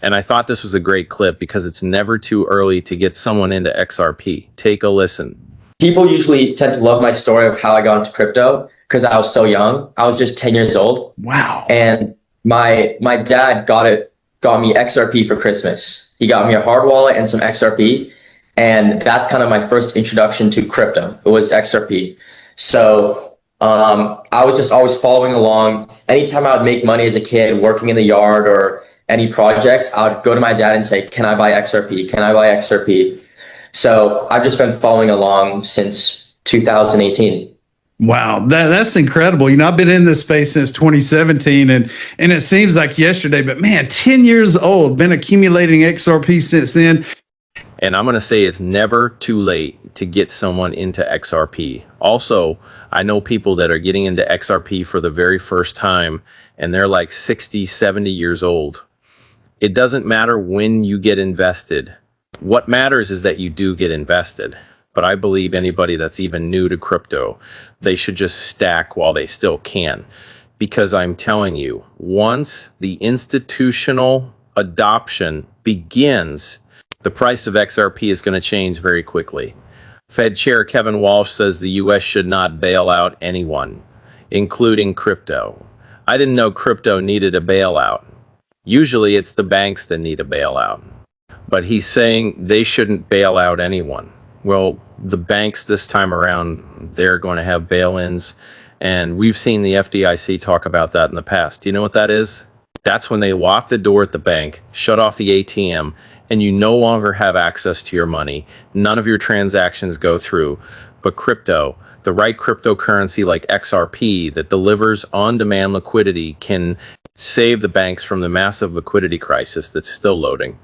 And I thought this was a great clip because it's never too early to get someone into XRP. Take a listen. People usually tend to love my story of how I got into crypto because I was so young. I was just 10 years old. Wow. And my dad got me XRP for Christmas. He got me a hard wallet and some XRP. And that's kind of my first introduction to crypto. It was XRP. So I was just always following along. Anytime I would make money as a kid, working in the yard or any projects, I would go to my dad and say, can I buy XRP? Can I buy XRP? So I've just been following along since 2018. Wow, that's incredible. I've been in this space since 2017, and it seems like yesterday, but man, 10 years old, been accumulating XRP since then. And I'm going to say it's never too late to get someone into XRP. Also, I know people that are getting into XRP for the very first time, and they're like 60, 70 years old. It doesn't matter when you get invested. What matters is that you do get invested. But I believe anybody that's even new to crypto, they should just stack while they still can. Because I'm telling you, once the institutional adoption begins, the price of XRP is going to change very quickly. Fed Chair Kevin Walsh says the U.S. should not bail out anyone, including crypto. I didn't know crypto needed a bailout. Usually it's the banks that need a bailout. But he's saying they shouldn't bail out anyone. Well, the banks this time around, they're going to have bail-ins. And we've seen the FDIC talk about that in the past. Do you know what that is? That's when they lock the door at the bank, shut off the ATM, and you no longer have access to your money. None of your transactions go through. But crypto, the right cryptocurrency like XRP that delivers on-demand liquidity can save the banks from the massive liquidity crisis that's still loading.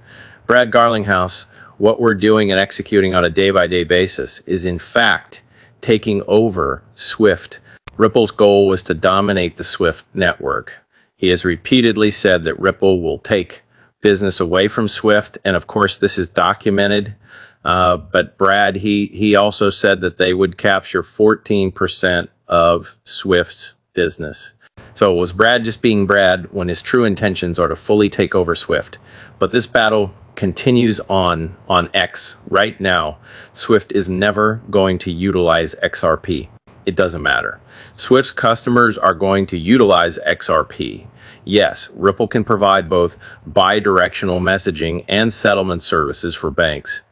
Brad Garlinghouse, what we're doing and executing on a day-by-day basis is in fact taking over SWIFT. Ripple's goal was to dominate the SWIFT network. He has repeatedly said that Ripple will take business away from SWIFT, and of course this is documented. But Brad, he also said that they would capture 14% of SWIFT's business. So was Brad just being Brad when his true intentions are to fully take over SWIFT? But this battle continues on X right now. SWIFT is never going to utilize XRP. It doesn't matter. SWIFT's customers are going to utilize XRP. Yes, Ripple can provide both bi-directional messaging and settlement services for banks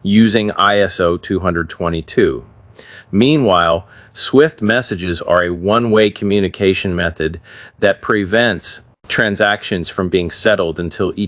using ISO 20022. Meanwhile, SWIFT messages are a one-way communication method that prevents transactions from being settled until each